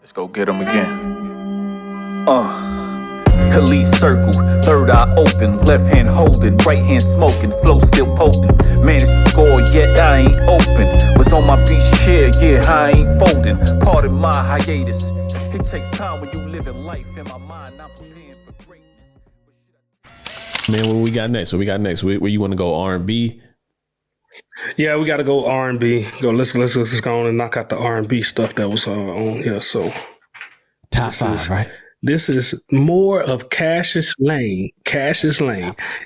Let's go get him again. Elite circle, third eye open, left hand holding, right hand smoking, flow still potent. Managed to score, yet I ain't open. Was on my beach chair, yeah, I ain't folding. Pardon my hiatus. It takes time when you live in life. In my mind, I'm preparing for greatness. Man, what we got next? Where you want to go? R&B? Yeah, we got to go R&B. Let's go on and knock out the R&B stuff that was on here. So top five, right? This is more of Cassius Lane.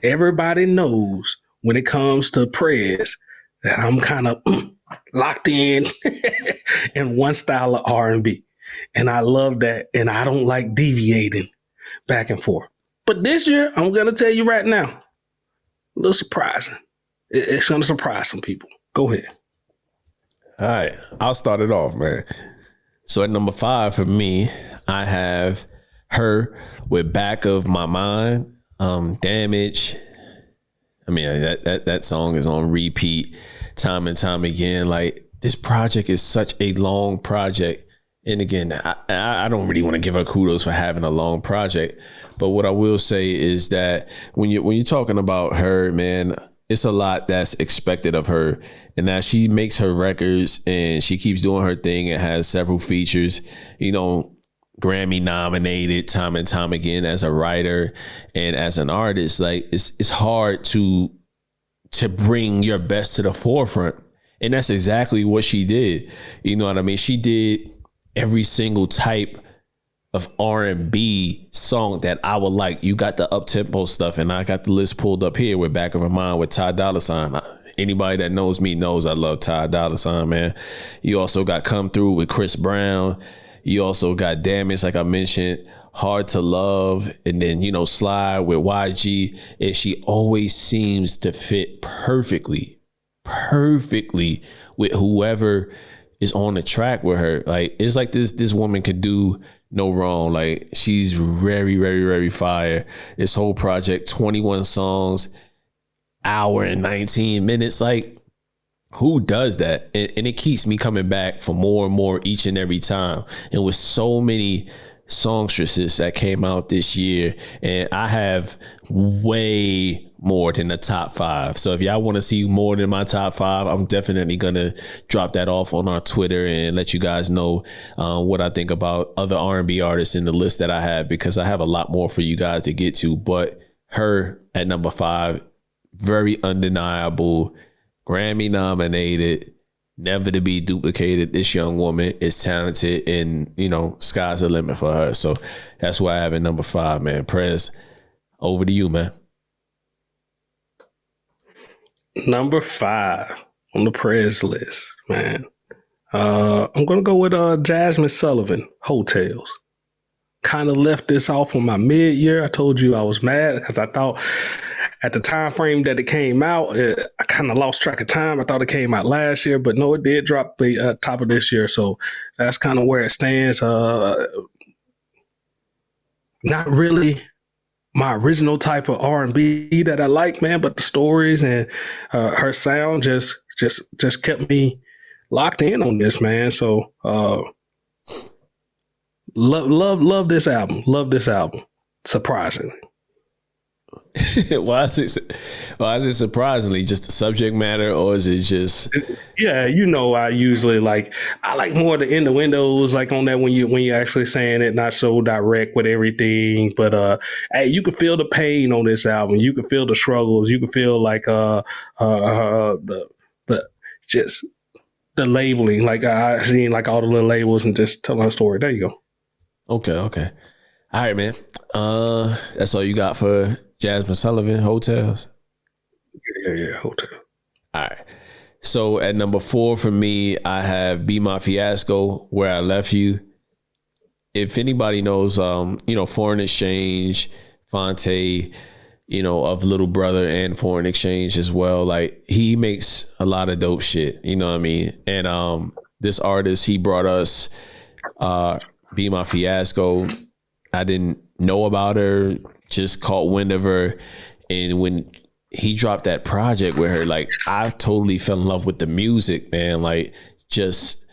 Everybody knows when it comes to Prez that I'm kind of locked in one style of R&B. And I love that. And I don't like deviating back and forth. But this year, I'm going to tell you right now, a little surprising. It's going to surprise some people. Go ahead. All right. I'll start it off, man. So at number 5 for me, I have her with Back of My Mind, Damage. I mean, that song is on repeat time and time again. Like, this project is such a long project. And again, I don't really want to give her kudos for having a long project. But what I will say is that when you're talking about her, man, it's a lot that's expected of her. And as she makes her records and she keeps doing her thing and has several features, you know, Grammy nominated time and time again as a writer and as an artist, like it's hard to bring your best to the forefront. And that's exactly what she did. You know what I mean? She did every single type of R&B song that I would like. You got the up-tempo stuff, and I got the list pulled up here with Back of My Mind with Ty Dolla $ign. Anybody that knows me knows I love Ty Dolla $ign, man. You also got Come Through with Chris Brown. You also got Damage, like I mentioned, Hard to Love, and then, you know, Slide with YG. And she always seems to fit perfectly with whoever is on the track with her. Like, it's like this woman could do no wrong. Like, she's very, very, very fire. This whole project, 21 songs, hour and 19 minutes. Like, who does that? And it keeps me coming back for more and more each and every time. And with so many songstresses that came out this year, and I have way more than the top 5. So if y'all want to see more than my top 5, I'm definitely gonna drop that off on our Twitter and let you guys know what I think about other R&B artists in the list that I have, because I have a lot more for you guys to get to. But her at number 5, very undeniable, Grammy nominated, never to be duplicated. This young woman is talented, and, you know, sky's the limit for her. So that's why I have it number 5, man. Prez, over to you, man. Number 5 on the Prez list, man. I'm going to go with Jasmine Sullivan, Hotels. Kind of left this off on my mid-year. I told you I was mad because I thought at the time frame that it came out, I kind of lost track of time. I thought it came out last year, but no, it did drop the top of this year. So that's kind of where it stands. Not really my original type of R&B that I like, man, but the stories and her sound just kept me locked in on this, man. So love this album. Love this album. Surprisingly. Why is it surprisingly? Just the subject matter, or is it just? Yeah, you know, I like more the innuendos, like on that when you actually saying it, not so direct with everything. But hey, you can feel the pain on this album. You can feel the struggles. You can feel like the labeling. Like I seen like all the little labels and just telling a story. There you go. Okay. All right, man. That's all you got for Jasmine Sullivan, Hotels? Yeah, Hotel. All right. So at number 4 for me, I have Be My Fiasco, Where I Left You. If anybody knows, Foreign Exchange, Fonte, of Little Brother and Foreign Exchange as well. Like, he makes a lot of dope shit. You know what I mean? And this artist, he brought us Be My Fiasco. I didn't know about her, just caught wind of her. And when he dropped that project with her, like, I totally fell in love with the music, man. Like, just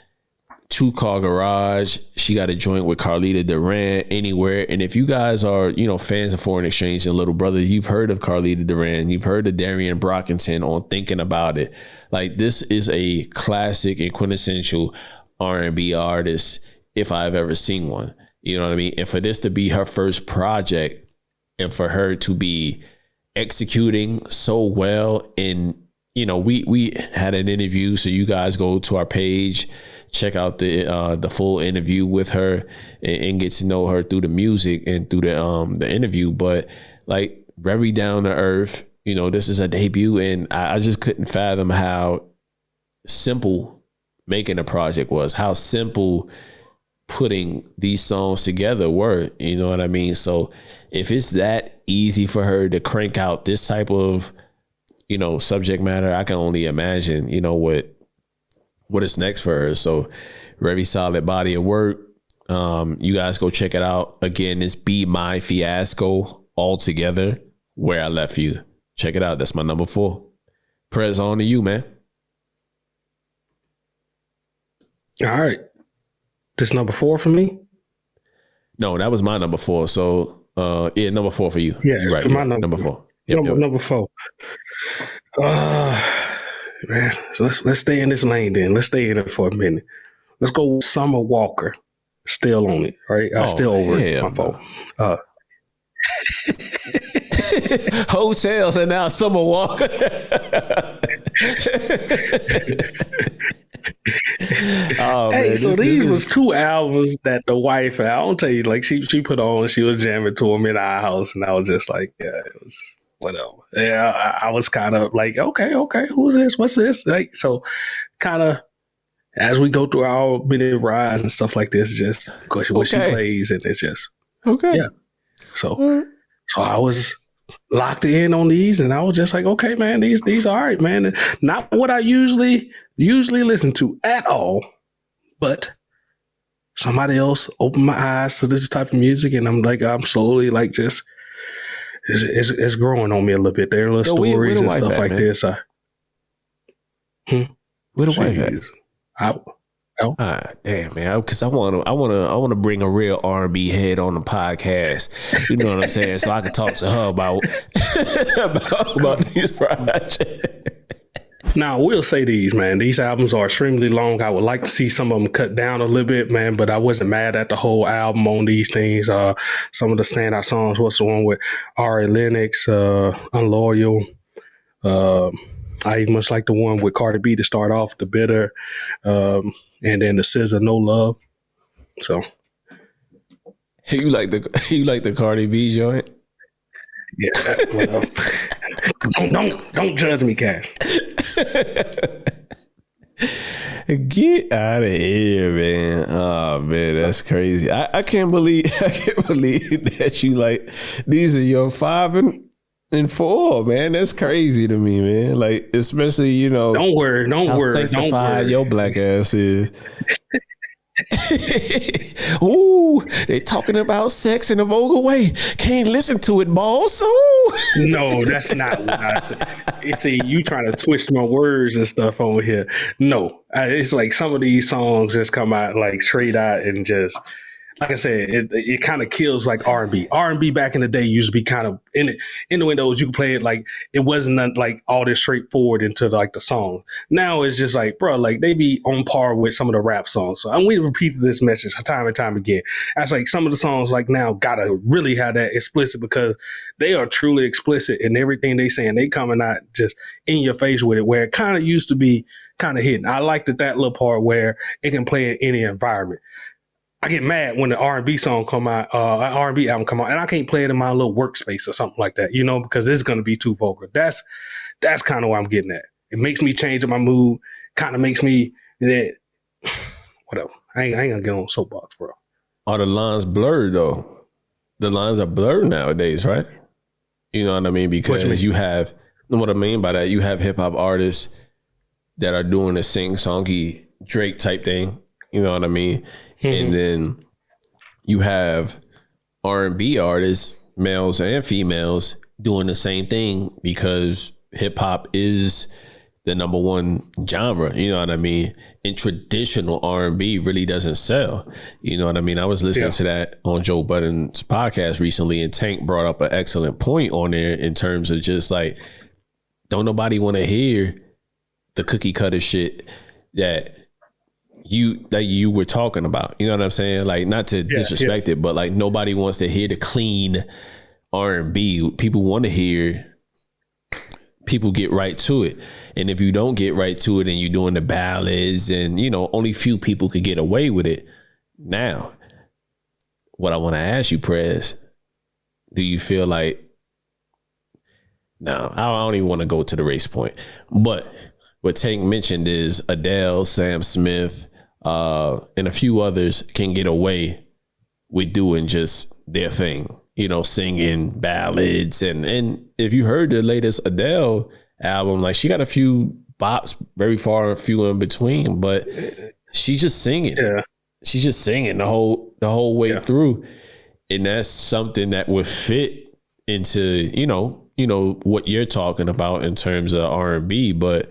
Two Car Garage. She got a joint with Carlita Duran, Anywhere. And if you guys are, fans of Foreign Exchange and Little Brother, you've heard of Carlita Duran. You've heard of Darian Brockington on Thinking About It. Like, this is a classic and quintessential R&B artist if I've ever seen one. You know what I mean? And for this to be her first project and for her to be executing so well, and we had an interview, so you guys go to our page, check out the full interview with her and get to know her through the music and through the interview. But like, very down to earth, this is a debut, and I just couldn't fathom how simple making a project was, how simple putting these songs together were, you know what I mean? So if it's that easy for her to crank out this type of, subject matter, I can only imagine, what is next for her. So very solid body of work. You guys go check it out. Again, it's Be My Fiasco all together, Where I Left You. Check it out. That's my number 4. Prez, on to you, man. All right. This number 4 for me? No, that was my number 4. So number 4 for you. Yeah, you're right. My number 4. Yep, number 4. Man, let's stay in this lane then. Let's stay in it for a minute. Let's go with Summer Walker. Still on it, right? I still over it. My fault. Hotels and now Summer Walker. Oh, hey, man, so these was 2 albums that the wife, I don't tell you, like she put on, she was jamming to them in our house, and I was just like, yeah, it was whatever. Yeah, I was kind of like, okay, who's this? What's this? Like, so kind of as we go through our minute rides and stuff like this, just because what she plays, and it's just yeah. So I was locked in on these, and I was just like, okay, man, these are all right, man. Not what I usually listen to at all, but somebody else opened my eyes to this type of music, and I'm slowly like just it's growing on me a little bit. There are little stories and stuff like this. Where the wife at? Damn, man, because I want to bring a real R&B head on the podcast. You know what I'm saying? So I can talk to her about these projects. Now, we'll say these, man. These albums are extremely long. I would like to see some of them cut down a little bit, man, but I wasn't mad at the whole album on these things. Some of the standout songs, what's the one with Ari Lennox, Unloyal. I much like the one with Cardi B to start off, The Bitter, and then the SZA, No Love. So, you like the Cardi B joint? Yeah, well, don't judge me, Cash. Get out of here, man. Oh man, that's crazy. I can't believe that you like these are your 5 and 4, man. That's crazy to me, man. Like, especially, Don't worry. Sanctified your black ass is. Ooh, they talking about sex in a vulgar way. Can't listen to it, boss. Ooh. No, that's not what I said. See, you trying to twist my words and stuff on here. No, it's like some of these songs just come out like straight out and just, like I said, it kind of kills like R&B. R&B back in the day used to be kind of in the windows. You could play it like it wasn't like all this straightforward into like the song. Now it's just like, bro, like they be on par with some of the rap songs. So we repeat this message time and time again. That's like some of the songs like now gotta really have that explicit because they are truly explicit in everything they saying. They coming out just in your face with it, where it kind of used to be kind of hidden. I liked that little part where it can play in any environment. I get mad when the R&B song come out, an R&B album come out, and I can't play it in my little workspace or something like that, because it's going to be too vulgar. That's kind of what I'm getting at. It makes me change my mood, kind of makes me that, whatever. I ain't going to get on soapbox, bro. Are the lines blurred, though? The lines are blurred nowadays, right? You know what I mean? Because you have, what I mean by that, you have hip-hop artists that are doing a sing-songy Drake type thing. You know what I mean? Mm-hmm. And then you have R&B artists, males and females, doing the same thing because hip hop is the number one genre, you know what I mean? And traditional R&B really doesn't sell. You know what I mean? I was listening to that on Joe Budden's podcast recently, and Tank brought up an excellent point on there in terms of just like, don't nobody want to hear the cookie cutter shit that you were talking about. You know what I'm saying? Like, not to disrespect it, but like nobody wants to hear the clean R&B. People want to hear people get right to it. And if you don't get right to it and you're doing the ballads and, you know, only few people could get away with it. Now, what I want to ask you, Prez, do you feel like, no, I don't even want to go to the race point, but what Tank mentioned is Adele, Sam Smith, and a few others can get away with doing just their thing, you know, singing ballads. And if you heard the latest Adele album, like, she got a few bops, very far and few in between, but she's just singing. Yeah. She's just singing the whole way through. And that's something that would fit into, you know, what you're talking about in terms of R&B, but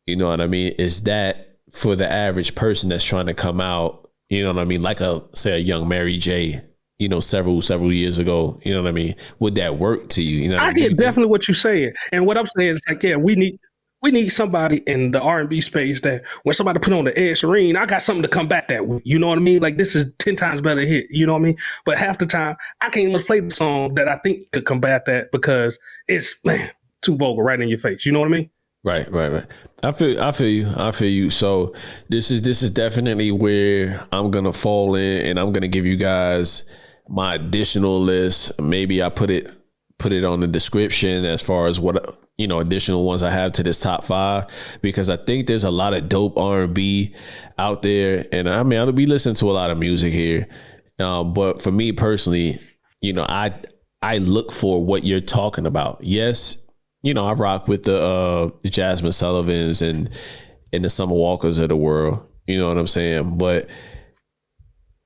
you know what I mean? Is that for the average person that's trying to come out, you know what I mean? Like say a young Mary J, you know, several years ago, you know what I mean? Would that work to you? You know, I get definitely what you're saying. And what I'm saying is like, yeah, we need somebody in the R&B space that when somebody put on the Ed Sheeran, I got something to come back that with. You know what I mean? Like, this is 10 times better hit. You know what I mean? But half the time, I can't even play the song that I think could combat that because it's, man, too vulgar, right in your face. You know what I mean? Right. I feel you. So this is definitely where I'm gonna fall in, and I'm gonna give you guys my additional list. Maybe I put it on the description as far as what, you know, additional ones I have to this top 5, because I think there's a lot of dope R&B out there, and I mean, I'll be listening to a lot of music here, but for me personally, you know, I look for what you're talking about. Yes. You know, I rock with the Jasmine Sullivans and the Summer Walkers of the world. You know what I'm saying? But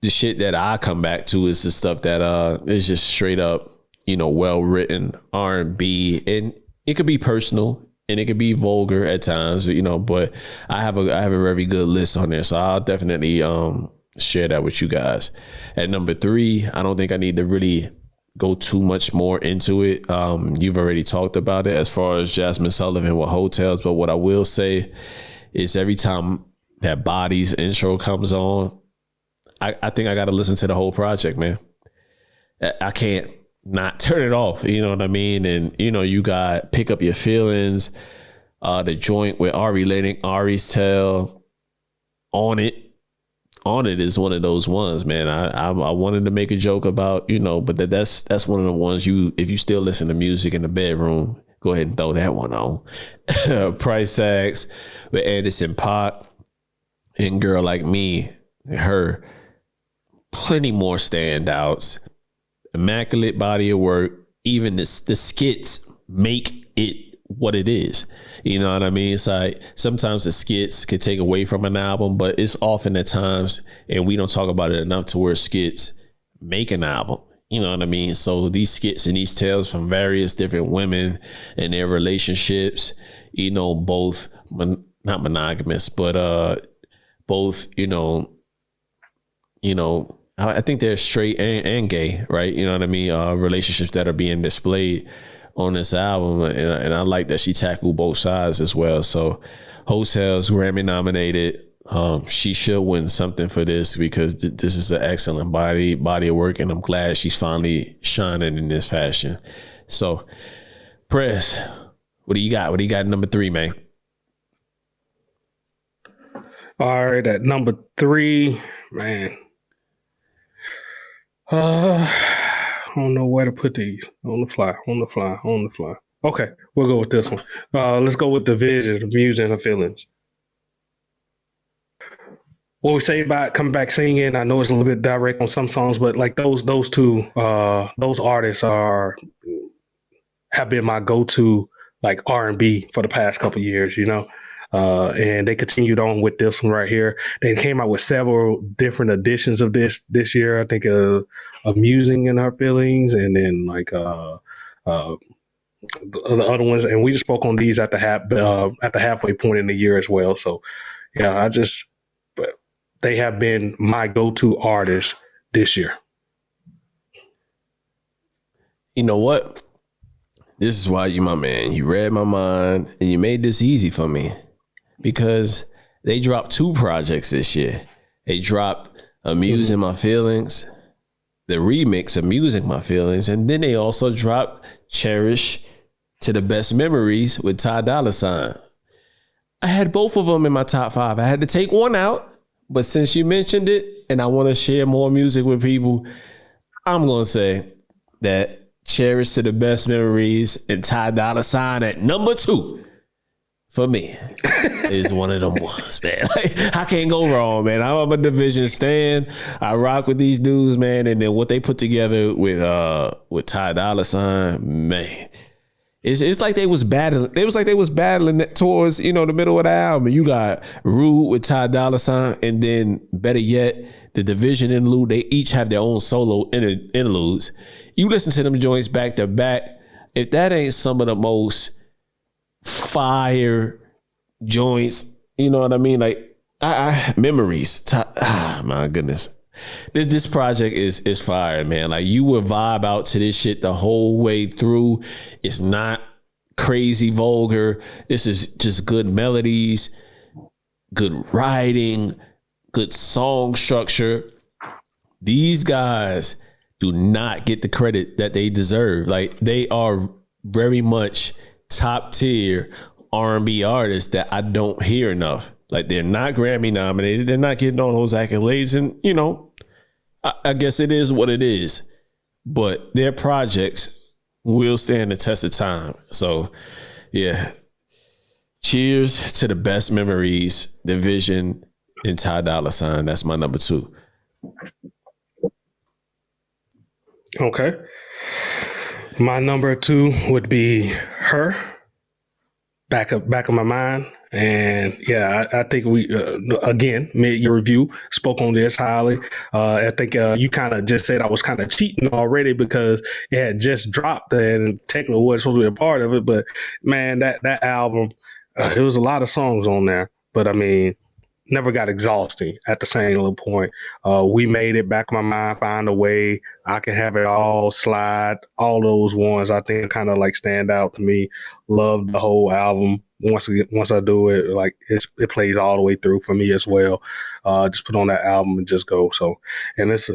the shit that I come back to is the stuff that is just straight up, you know, well written R&B, and it could be personal and it could be vulgar at times, you know. But I have a very good list on there, so I'll definitely share that with you guys. At number 3, I don't think I need to really go too much more into it. You've already talked about it as far as Jasmine Sullivan with Hotels, but what I will say is every time that Body's intro comes on, I think I got to listen to the whole project, man. I can't not turn it off, you know what I mean? And, you know, you got Pick Up Your Feelings, the joint with Ari Lennox, Ari's Tale, On It is one of those ones, man. I wanted to make a joke about, you know, but that's one of the ones if you still listen to music in the bedroom, go ahead and throw that one on. Price Tags with Anderson .Paak and Girl Like Me, her. Plenty more standouts. Immaculate body of work. Even the skits make it what it is. You know what I mean? It's like sometimes the skits could take away from an album, but it's often at times, and we don't talk about it enough, to where skits make an album. You know what I mean? So these skits and these tales from various different women and their relationships, you know, both not monogamous, but both, you know, I think they're straight and gay, right? You know what I mean? Relationships that are being displayed on this album, and I like that she tackled both sides as well. So Hotels, Grammy nominated. She should win something for this, because this is an excellent body of work, and I'm glad she's finally shining in this fashion. So, Press, what do you got? What do you got at number 3, man? All right, at number 3, man. I don't know where to put these. On the fly. Okay, we'll go with this one. Let's go with The Vision, The Muse and Her Feelings. What we say about coming back singing, I know it's a little bit direct on some songs, but like those two, those artists have been my go-to like R&B for the past couple of years, you know. And they continued on with this one right here. They came out with several different editions of this year. I think Amusing in Her Feelings, and then like the other ones, and we just spoke on these at the halfway point in the year as well. So yeah, they have been my go-to artists this year. You know what? This is why you my man. You read my mind and you made this easy for me because they dropped 2 projects this year. They dropped Amusing My Feelings, the remix Amusing My Feelings, and then they also dropped Cherish to the Best Memories with Ty Dolla $ign. I had both of them in my top 5. I had to take one out, but since you mentioned it and I want to share more music with people, I'm going to say that Cherish to the Best Memories and Ty Dolla $ign at number 2 for me is one of them ones, man. Like, I can't go wrong, man. I'm a Division stan. I rock with these dudes, man. And then what they put together with Ty Dolla $ign, man. It's like they was battling. It was like they was battling towards, the middle of the album. You got Rude with Ty Dolla $ign, and then better yet, the Division interlude. They each have their own solo interludes. You listen to them joints back to back. If that ain't some of the most fire joints, you know what I mean? Like memories. My goodness. This project is fire, man. Like, you will vibe out to this shit the whole way through. It's not crazy vulgar. This is just good melodies, good writing, good song structure. These guys do not get the credit that they deserve. Like, they are very much top tier R&B artists that I don't hear enough. Like, they're not Grammy nominated. They're not getting all those accolades. And, I guess it is what it is. But their projects will stand the test of time. So, yeah. Cheers to the Best Memories, Division, and Ty Dolla $ign. That's my number 2. Okay. My number 2 would be Her, back of my mind. And yeah, I think we, again, mid-year review, spoke on this highly. I think you kind of just said I was kind of cheating already because it had just dropped and techno was supposed to be a part of it. But man, that album, it was a lot of songs on there. But I mean, never got exhausting at the same little point. We made it, back of my mind, Find a Way, I Can Have It All, Slide, all those ones I think kind of like stand out to me. Love the whole album. Once I do it, like it plays all the way through for me as well. Just put on that album and just go. So, and it's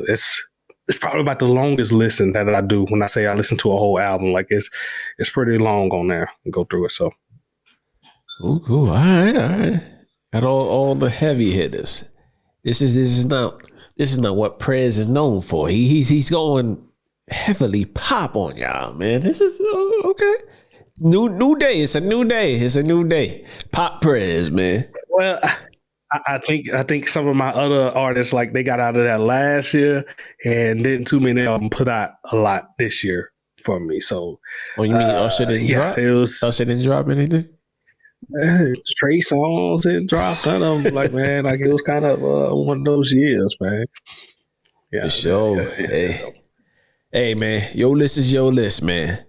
probably about the longest listen that I do when I say I listen to a whole album. Like it's pretty long on there and go through it. So, Ooh, all right. Got all the heavy hitters. This is not what Prez is known for. He's going heavily pop on y'all, man. This is okay. New day. It's a new day. It's a new day. Pop Prez, man. Well, I think some of my other artists, like, they got out of that last year and didn't too many of them put out a lot this year for me. So, you mean Usher didn't drop? Usher didn't drop anything? Trey Songz it dropped. None of them, like, man, like, it was kind of one of those years, man. Yeah, for sure. Hey, man, your list is your list, man.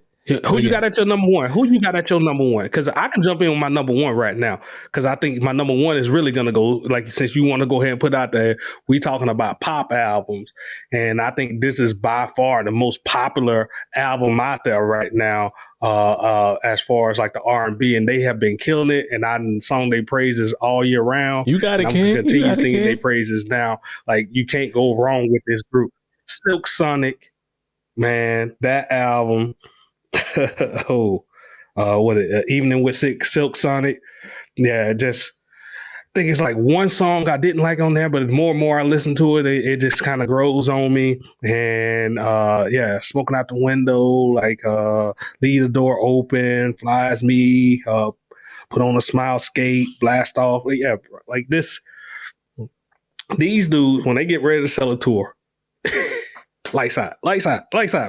Who you got at your number 1? Who you got at your number 1? Because I can jump in with my number 1 right now. Because I think my number 1 is really going to go, like, since you want to go ahead and put out there, we talking about pop albums. And I think this is by far the most popular album out there right now, as far as like the R&B. And they have been killing it. And I sung their praises all year round. You got it, King. Continue singing their praises now. Like, you can't go wrong with this group. Silk Sonic, man, that album. Evening with Silk Sonic. Yeah, just think it's like one song I didn't like on there, but the more and more I listen to it, it just kind of grows on me. And Smoking Out the Window, like Leave the Door Open, Flies Me, Put on a Smile, Skate, Blast Off. Yeah, like this. These dudes, when they get ready to sell a tour, lights out,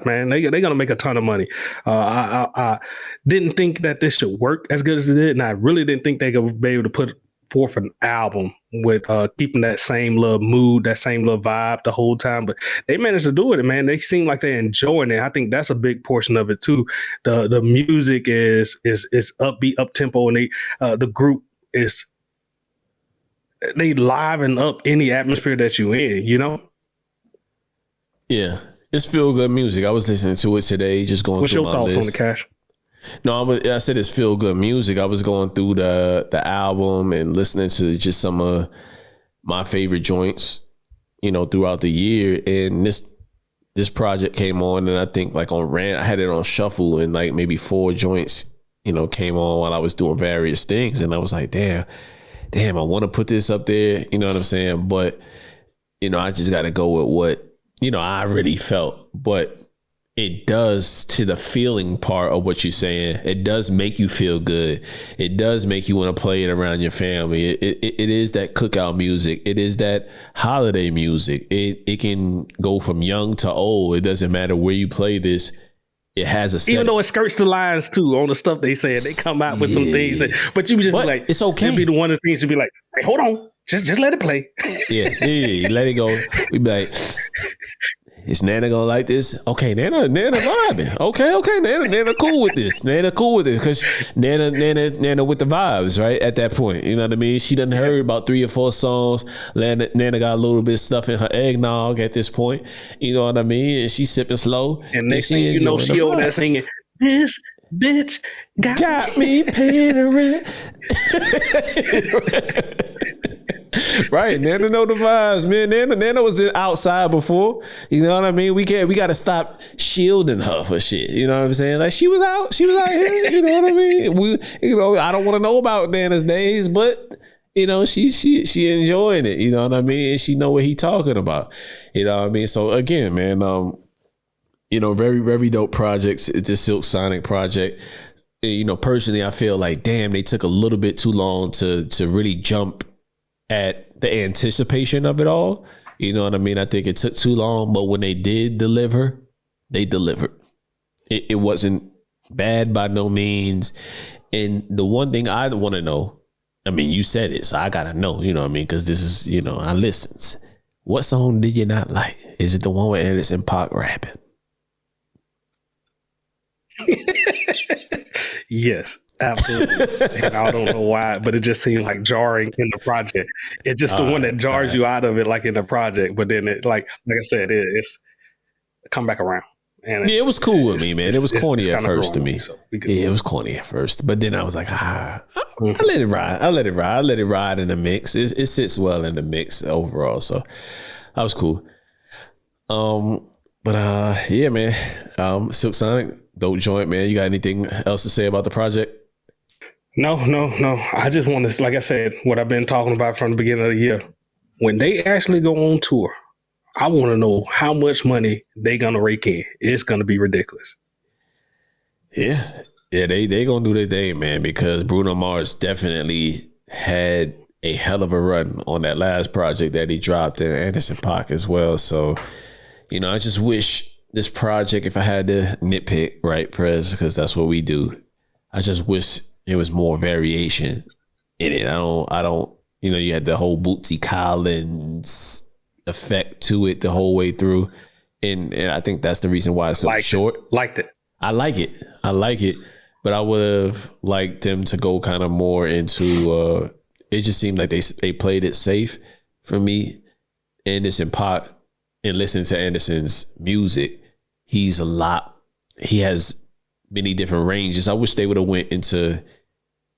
man. They're gonna make a ton of money. I didn't think that this should work as good as it did, and I really didn't think they could be able to put forth an album with keeping that same little mood, that same little vibe the whole time. But they managed to do it, man. They seem like they're enjoying it. I think that's a big portion of it too. The music is upbeat, up tempo, and the group is they liven up any atmosphere that you in, you know? Yeah. It's feel good music. I was listening to it today, just going through my list. What's your thoughts on the Cash? No, I said it's feel good music. I was going through the album and listening to just some of my favorite joints, you know, throughout the year. And this project came on, and I think like on I had it on shuffle, and like maybe 4 joints, you know, came on while I was doing various things. And I was like, damn, I want to put this up there. You know what I'm saying? But, you know, I just got to go with what, you know, I really felt. But it does, to the feeling part of what you're saying, it does make you feel good. It does make you want to play it around your family. It is that cookout music. It is that holiday music. It can go from young to old. It doesn't matter where you play this. It has a setting. Even though it skirts the lines too on the stuff they said. They come out with some things but you just be like, it's okay. It'd be the one of the things you'd be like, hey, hold on. Just let it play. Yeah, let it go. We'd be like, is Nana gonna like this? Okay, Nana vibing. Okay, Nana cool with this. Nana cool with it because Nana with the vibes, right? At that point, you know what I mean? She done heard about 3 or 4 songs. Nana got a little bit of stuff in her eggnog at this point. You know what I mean? And she's sipping slow. And next thing you know, she over there singing, "This bitch got me paying rent." Right, Nana know the vibes, man. Nana was outside before. You know what I mean? We got to stop shielding her for shit. You know what I'm saying? Like she was out here. You know what I mean? I don't want to know about Nana's days, but you know she enjoying it. You know what I mean? And she know what he talking about. You know what I mean? So again, man, you know, very very dope projects. The Silk Sonic project. You know, personally, I feel like damn, they took a little bit too long to really jump at the anticipation of it all. You know what I mean? I think it took too long, but when they did deliver, they delivered. It wasn't bad by no means. And the one thing I want to know, I mean, you said it, so I got to know, you know what I mean? Because this is, you know, I listens. What song did you not like? Is it the one with Anderson .Paak rapping? Yes, absolutely. And I don't know why, but it just seemed like jarring in the project. It's just the one that jars you out of it, like in the project. But then it, like I said, it's come back around. And it was cool with me, man. It was corny at first to me. So it was corny at first, but then I was like, I let it ride. I let it ride in the mix. It sits well in the mix overall. So that was cool. But yeah, man. Silk Sonic, dope joint, man. You got anything else to say about the project? No. I just want to, like I said, what I've been talking about from the beginning of the year. When they actually go on tour, I want to know how much money they gonna rake in. It's gonna be ridiculous. Yeah, they gonna do their thing, man. Because Bruno Mars definitely had a hell of a run on that last project that he dropped, and Anderson .Paak as well. So, you know, I just wish this project, if I had to nitpick, right, Prez, because that's what we do, I just wish there was more variation in it. I don't, you know, you had the whole Bootsy Collins effect to it the whole way through. And I think that's the reason why it's so short. Liked it. I like it. But I would have liked them to go kind of more into, it just seemed like they played it safe for me. Anderson .Paak, and listening to Anderson's music, he has many different ranges. I wish they would have went into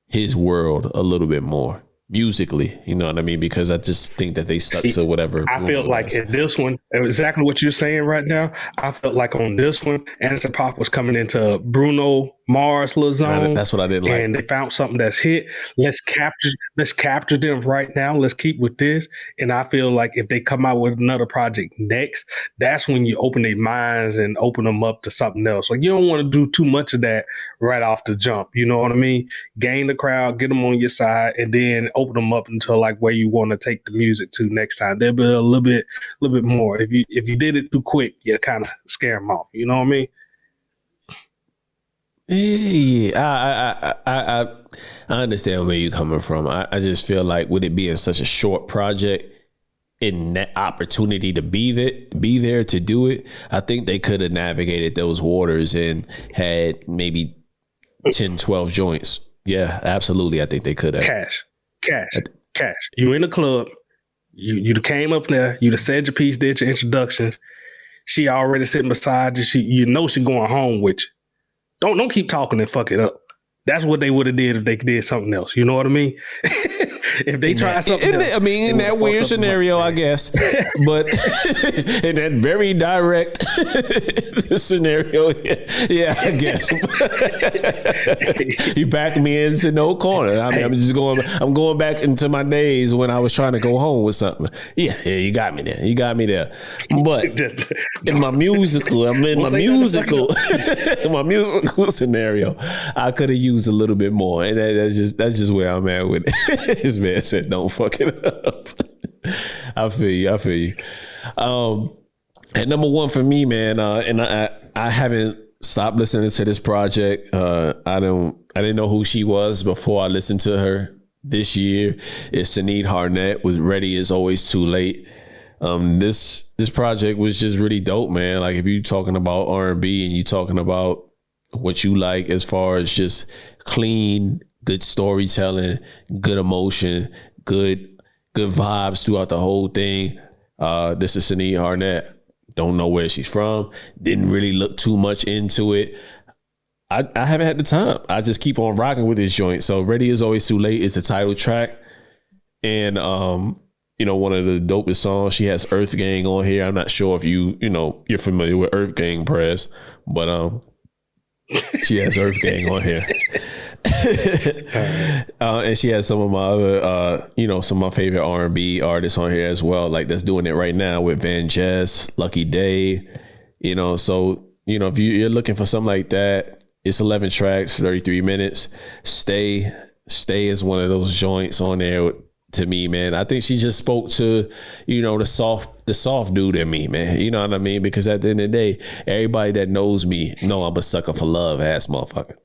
his world a little bit more musically, you know what I mean? Because I just think that they stuck to whatever. I felt like in this one, exactly what you're saying right now, I felt like on this one, Anderson .Paak was coming into Bruno Mars' little zone. Right, that's what I didn't like. And they found something that's hit. Let's capture them right now. Let's keep with this. And I feel like if they come out with another project next, that's when you open their minds and open them up to something else. Like you don't want to do too much of that right off the jump. You know what I mean? Gain the crowd, get them on your side, and then open them up until like where you want to take the music to next time. There'll be a little bit more. If you did it too quick, you kind of scare them off. You know what I mean? Yeah, I understand where you're coming from. I just feel like with it being such a short project, in that opportunity to be there to do it, I think they could have navigated those waters and had maybe 10, 12 joints. Yeah, absolutely. I think they could have. Cash. You in the club. You came up there. You said your piece, did your introductions. She already sitting beside you. You know she going home with you. Don't keep talking and fuck it up. That's what they would have did if they did something else. You know what I mean? If they tried something else. I mean, in that weird scenario, I guess. But in that very direct scenario, yeah, I guess. You back me into no corner. I'm going back into my days when I was trying to go home with something. Yeah, you got me there. But in my musical scenario, I could have used a little bit more, and that's just where I'm at with it. This man said, "Don't fuck it up." I feel you. At number one for me, man, and I haven't stopped listening to this project. I didn't know who she was before I listened to her this year. It's Sinead Harnett with "Ready Is Always Too Late." This project was just really dope, man. Like if you're talking about R&B and you talking about what you like as far as just clean, good storytelling, good emotion, good vibes throughout the whole thing. This is Sinead Harnett. Don't know where she's from. Didn't really look too much into it. I haven't had the time. I just keep on rocking with this joint. So "Ready Is Always Too Late" is the title track. And one of the dopest songs. She has Earth Gang on here. I'm not sure if you're familiar with Earth Gang Press, but she has Earth Gang on here. And she has some of my other, some of my favorite R&B artists on here as well. Like that's doing it right now with Van Jess, Lucky Day, so, if you're looking for something like that, it's 11 tracks, 33 minutes. Stay is one of those joints on there to me, man. I think she just spoke to, the soft dude in me, man. You know what I mean? Because at the end of the day, everybody that knows me know I'm a sucker for love ass motherfucker.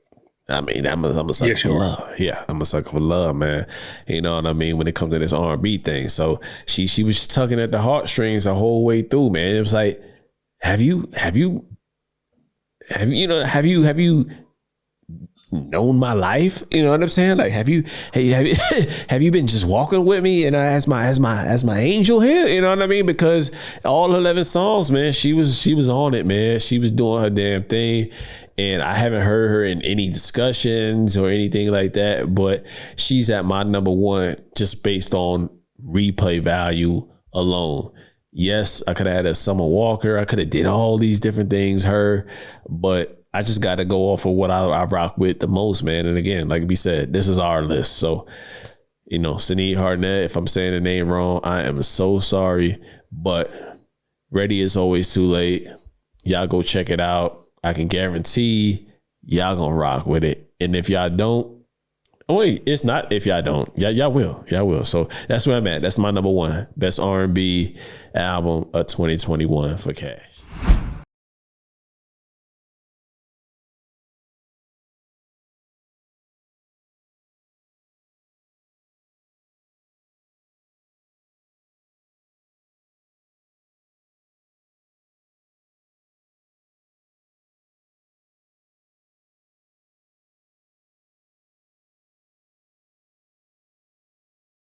I mean, I'm a sucker for love. Yeah, I'm a sucker for love, man. You know what I mean? When it comes to this R&B thing. So she was just tugging at the heartstrings the whole way through, man. It was like, have you known my life? You know what I'm saying? Like, have you been just walking with me and as my angel here? You know what I mean? Because all 11 songs, man, she was on it, man. She was doing her damn thing. And I haven't heard her in any discussions or anything like that, but she's at my number one just based on replay value alone. Yes, I could have had a Summer Walker. I could have did all these different things, but I just got to go off of what I rock with the most, man. And again, like we said, this is our list. So, Sinead Harnett, if I'm saying the name wrong, I am so sorry. But "Ready Is Always Too Late." Y'all go check it out. I can guarantee y'all gonna rock with it. And if y'all don't, it's not if y'all don't. Y'all will. Y'all will. So that's where I'm at. That's my number one. Best R&B album of 2021 for Cash.